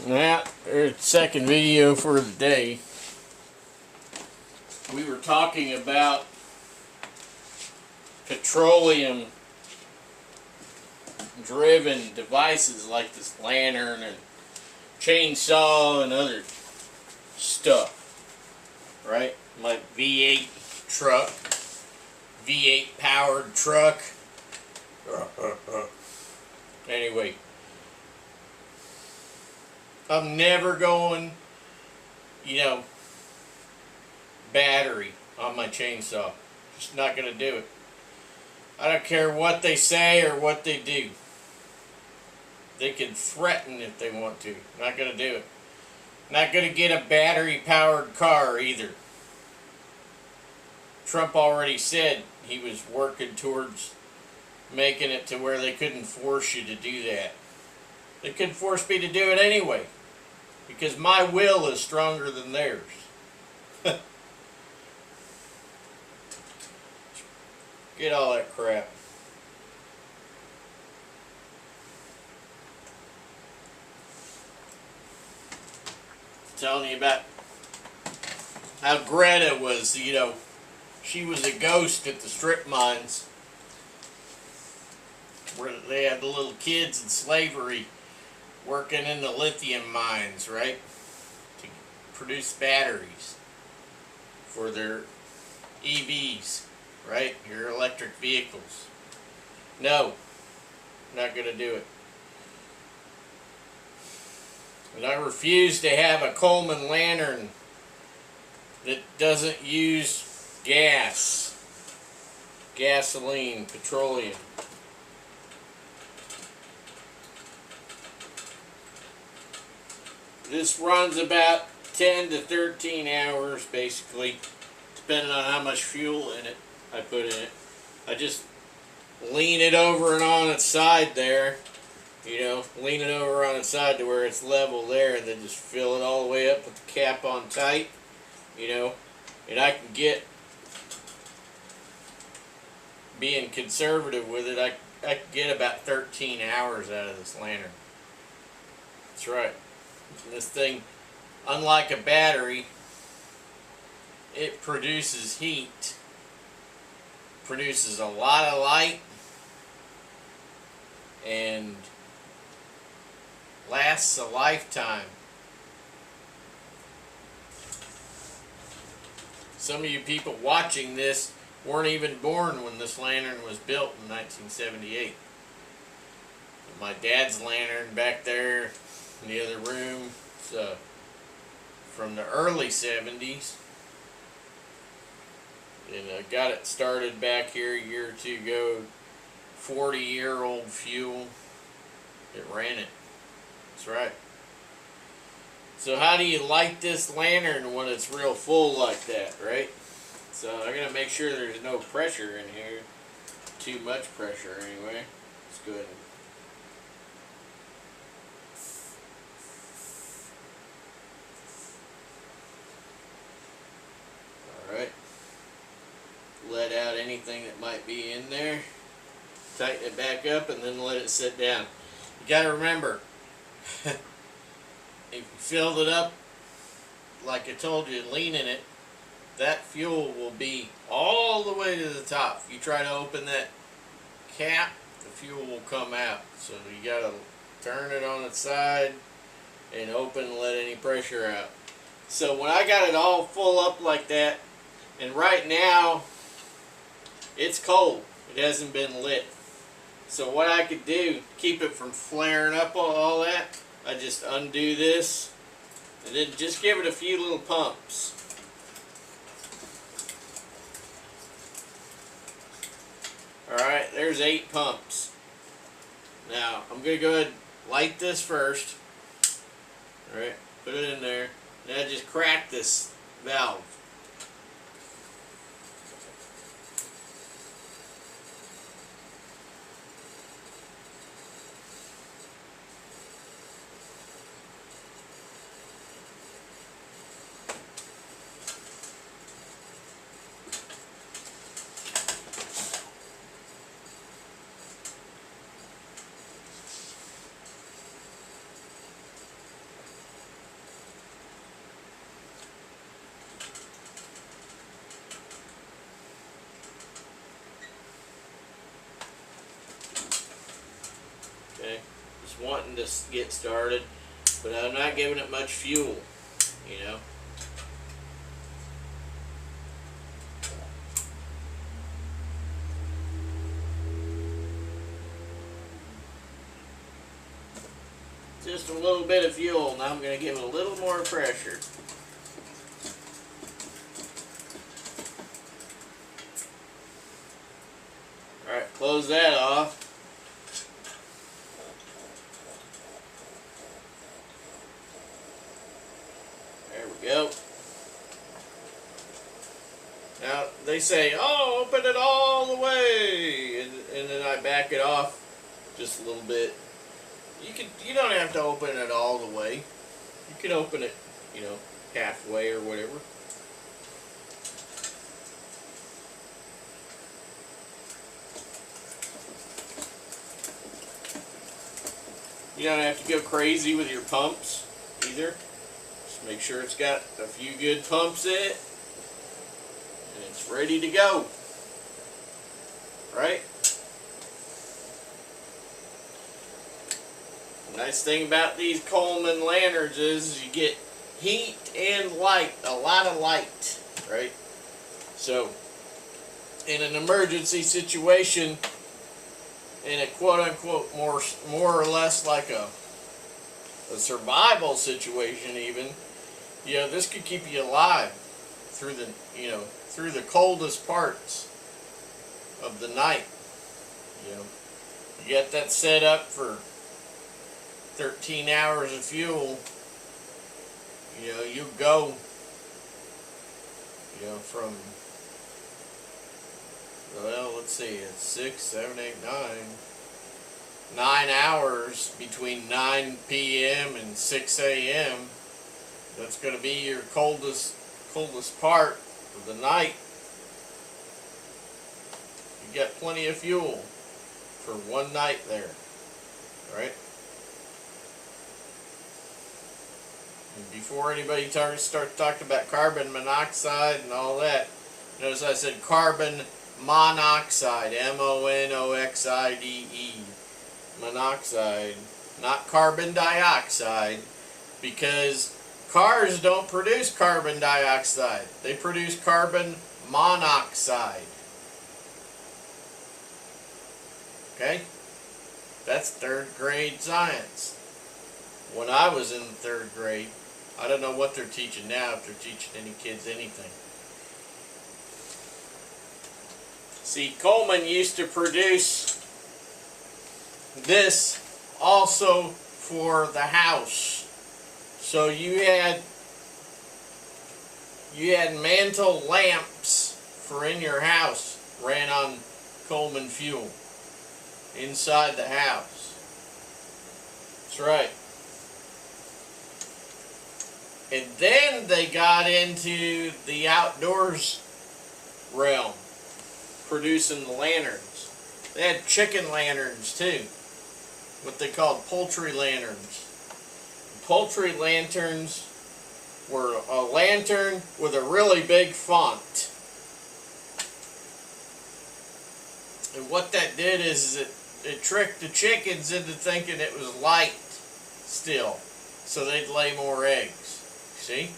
Now, there's the second video for the day. We were talking about petroleum driven devices like this lantern and chainsaw and other stuff, right? My V8 truck, V8 powered truck. Anyway, I'm never going, battery on my chainsaw. Just not going to do it. I don't care what they say or what they do. They can threaten if they want to. Not going to do it. Not going to get a battery powered car either. Trump already said he was working towards making it to where they couldn't force you to do that. They couldn't force me to do it anyway, because my will is stronger than theirs. Get all that crap. Telling you about how Greta was, she was a ghost at the strip mines where they had the little kids in slavery working in the lithium mines, right? To produce batteries for their EVs, right? Your electric vehicles. No, not going to do it. And I refuse to have a Coleman lantern that doesn't use gas, gasoline, petroleum. This runs about 10 to 13 hours, basically, depending on how much fuel in it I put in it. I just lean it over and on its side there, lean it over on its side to where it's level there, and then just fill it all the way up with the cap on tight, and I can get, being conservative with it, I can get about 13 hours out of this lantern. That's right. This thing, unlike a battery, it produces heat, produces a lot of light, and lasts a lifetime. Some of you people watching this weren't even born when this lantern was built in 1978. My dad's lantern back there in the other room, it's from the early 70s. And I got it started back here a year or two ago. 40-year-old fuel. It ran it. That's right. So how do you light this lantern when it's real full like that, right? So I'm going to make sure there's no pressure in here. Too much pressure anyway. Let's go ahead and let out anything that might be in there. Tighten it back up and then let it sit down. You got to remember, if you filled it up like I told you, leaning it, that fuel will be all the way to the top. If you try to open that cap, the fuel will come out. So you got to turn it on its side and open and let any pressure out. So when I got it all full up like that, and right now it's cold, it hasn't been lit. So what I could do to keep it from flaring up all that, I just undo this and then just give it a few little pumps. Alright, there's 8 pumps. Now I'm going to go ahead and light this first. Alright, put it in there. Now just crack this valve. It's wanting to get started, but I'm not giving it much fuel, you know. Just a little bit of fuel. Now I'm going to give it a little more pressure. Alright, close that off. There we go. Now they say, oh, open it all the way, and then I back it off just a little bit. You don't have to open it all the way. You can open it, you know, halfway or whatever. You don't have to go crazy with your pumps either. Just make sure it's got a few good pumps in it, and it's ready to go. Right? The nice thing about these Coleman lanterns is you get heat and light, a lot of light, right? So, in an emergency situation, in a quote-unquote more or less like a survival situation even, you know, this could keep you alive through the, you know, through the coldest parts of the night. You know, you get that set up for 13 hours of fuel, you know, you go, you know, from, well, let's see, it's 6, 7, 8, 9 hours between 9 p.m. and 6 a.m. That's going to be your coldest part of the night. You get plenty of fuel for one night there, right? And before anybody starts talking about carbon monoxide and all that, notice I said carbon monoxide, M-O-N-O-X-I-D-E, monoxide, not carbon dioxide, because cars don't produce carbon dioxide, they produce carbon monoxide. Okay? That's 3rd grade science. When I was in the 3rd grade, I don't know what they're teaching now, if they're teaching any kids anything. See, Coleman used to produce this also for the house. So you had mantle lamps for in your house, ran on Coleman fuel inside the house. That's right. And then they got into the outdoors realm, producing the lanterns. They had chicken lanterns too, what they called poultry lanterns. Poultry lanterns were a lantern with a really big font. And what that did is it tricked the chickens into thinking it was light still, so they'd lay more eggs. See?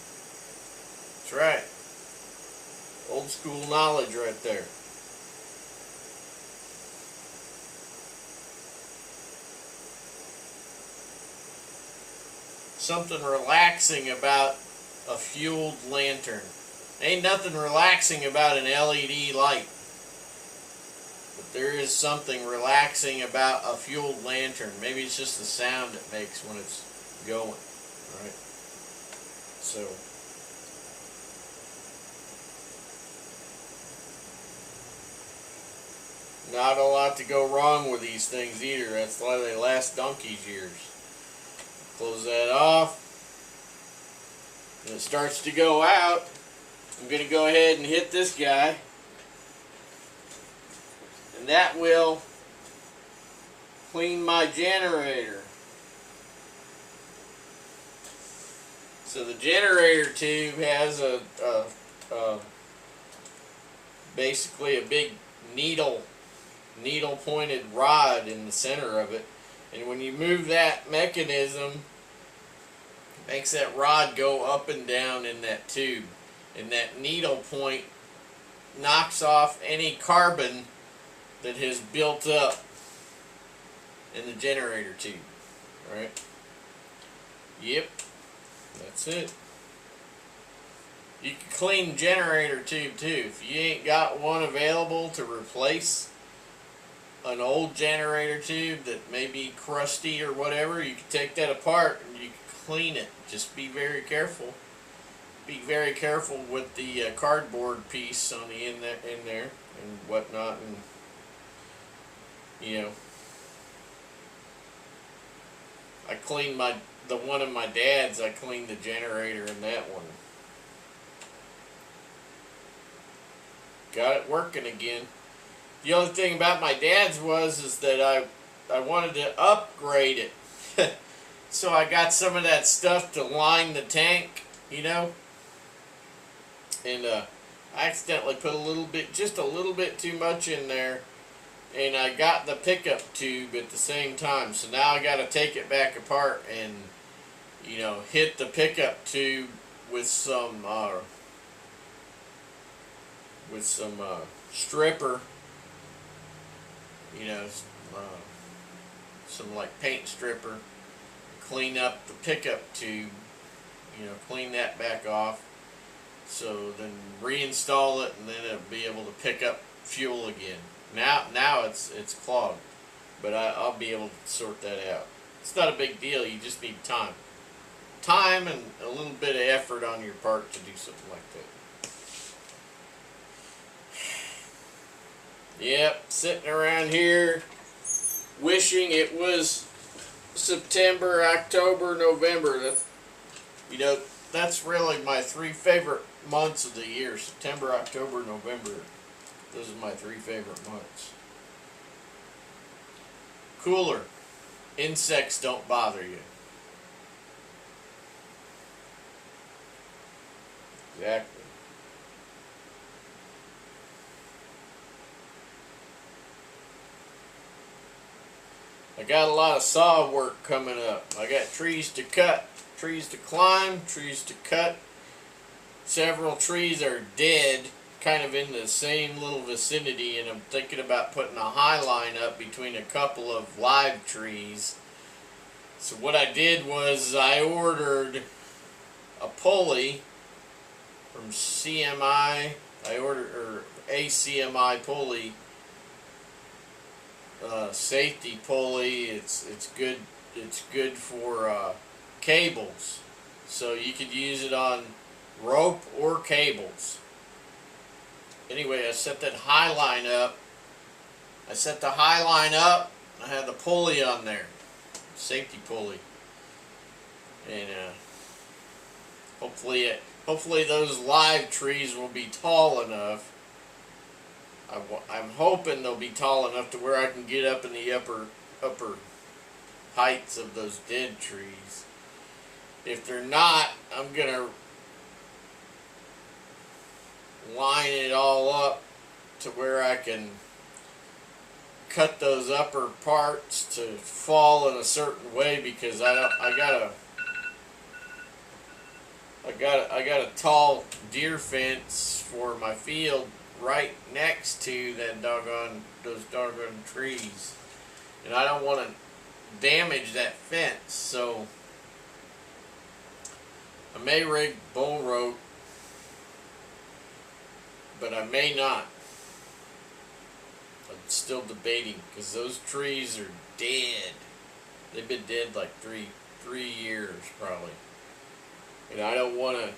That's right. Old school knowledge right there. Something relaxing about a fueled lantern. Ain't nothing relaxing about an LED light. But there is something relaxing about a fueled lantern. Maybe it's just the sound it makes when it's going. Right? So, not a lot to go wrong with these things either. That's why they last donkey's years. Close that off. When it starts to go out, I'm going to go ahead and hit this guy. And that will clean my generator. So the generator tube has a basically a big needle pointed rod in the center of it, And when you move that mechanism, it makes that rod go up and down in that tube. And that needle point knocks off any carbon that has built up in the generator tube. Alright? Yep. That's it. You can clean the generator tube too. If you ain't got one available to replace an old generator tube that may be crusty or whatever, you can take that apart and you can clean it. Just be very careful. Be very careful with the cardboard piece on the in there and whatnot, and you know. I cleaned the one of my dad's. I cleaned the generator in that one. Got it working again. The only thing about my dad's is that I wanted to upgrade it. So I got some of that stuff to line the tank, you know. And I accidentally put just a little bit too much in there. And I got the pickup tube at the same time. So now I got to take it back apart and, you know, hit the pickup tube with some stripper, you know, some like paint stripper, clean up the pickup tube, you know, clean that back off, so then reinstall it, and then it'll be able to pick up fuel again. Now it's clogged, but I'll be able to sort that out. It's not a big deal. You just need time and a little bit of effort on your part to do something like that. Yep, sitting around here wishing it was September, October, November. You know, that's really my 3 favorite months of the year. September, October, November. Those are my 3 favorite months. Cooler. Insects don't bother you. Exactly. I got a lot of saw work coming up. I got trees to cut, trees to climb, trees to cut. Several trees are dead, kind of in the same little vicinity, and I'm thinking about putting a high line up between a couple of live trees. So what I did was I ordered a pulley from CMI. I ordered a CMI pulley. Safety pulley. It's good. It's good for cables, so you could use it on rope or cables. Anyway, I set that high line up. I set the high line up. I had the pulley on there, safety pulley, and hopefully those live trees will be tall enough. I'm hoping they'll be tall enough to where I can get up in the upper heights of those dead trees. If they're not, I'm gonna line it all up to where I can cut those upper parts to fall in a certain way, because I got a tall deer fence for my field right next to those doggone trees, and I don't want to damage that fence, so I may rig bull rope, but I may not. I'm still debating, because those trees are dead. They've been dead like three years probably, and I don't want to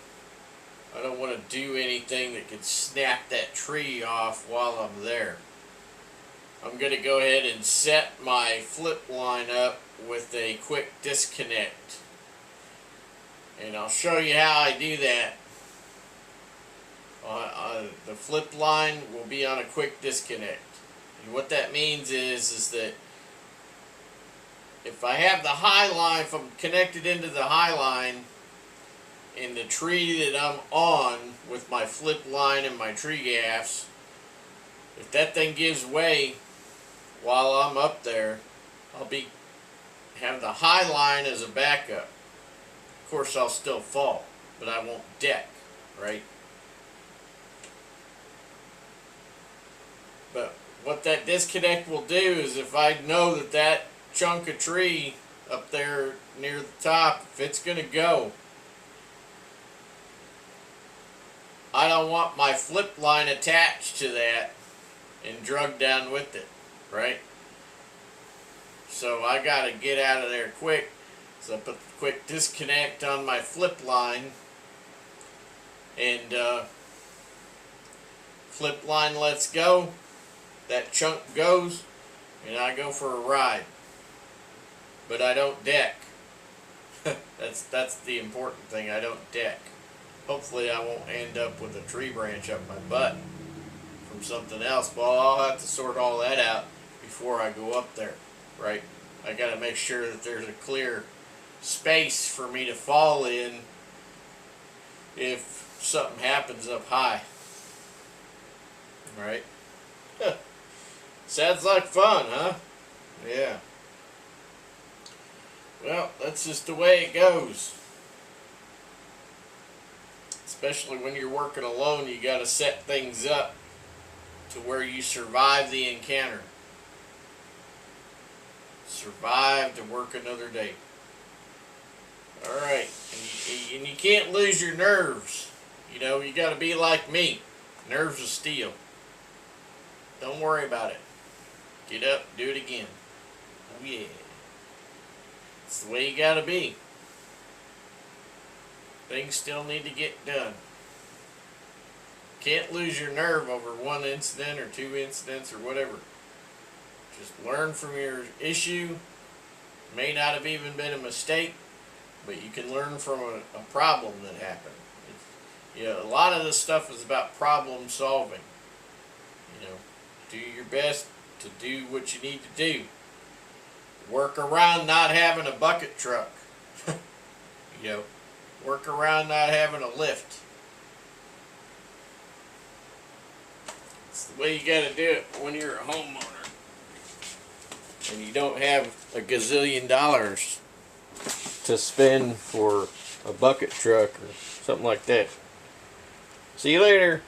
do anything that could snap that tree off while I'm there. I'm going to go ahead and set my flip line up with a quick disconnect, and I'll show you how I do that. The flip line will be on a quick disconnect, and what that means is that if I have the high line, if I'm connected into the high line in the tree that I'm on with my flip line and my tree gaffs, if that thing gives way while I'm up there, I'll be have the high line as a backup. Of course, I'll still fall, but I won't deck, right? But what that disconnect will do is, if I know that that chunk of tree up there near the top, if it's going to go, I don't want my flip line attached to that and drug down with it, right? So I got to get out of there quick. So I put the quick disconnect on my flip line, and flip line lets go, that chunk goes, and I go for a ride. But I don't deck. That's the important thing. I don't deck. Hopefully I won't end up with a tree branch up my butt from something else. But I'll have to sort all that out before I go up there, right? I got to make sure that there's a clear space for me to fall in if something happens up high. Right? Sounds like fun, huh? Yeah. Well, that's just the way it goes. Especially when you're working alone, you got to set things up to where you survive the encounter. Survive to work another day. Alright, and you can't lose your nerves. You know, you got to be like me. Nerves of steel. Don't worry about it. Get up, do it again. Oh yeah. It's the way you got to be. Things still need to get done. Can't lose your nerve over one incident or two incidents or whatever. Just learn from your issue. May not have even been a mistake, but you can learn from a problem that happened. A lot of this stuff is about problem solving. Do your best to do what you need to do. Work around not having a bucket truck. Work around not having a lift. It's the way you got to do it when you're a homeowner. And you don't have a gazillion dollars to spend for a bucket truck or something like that. See you later.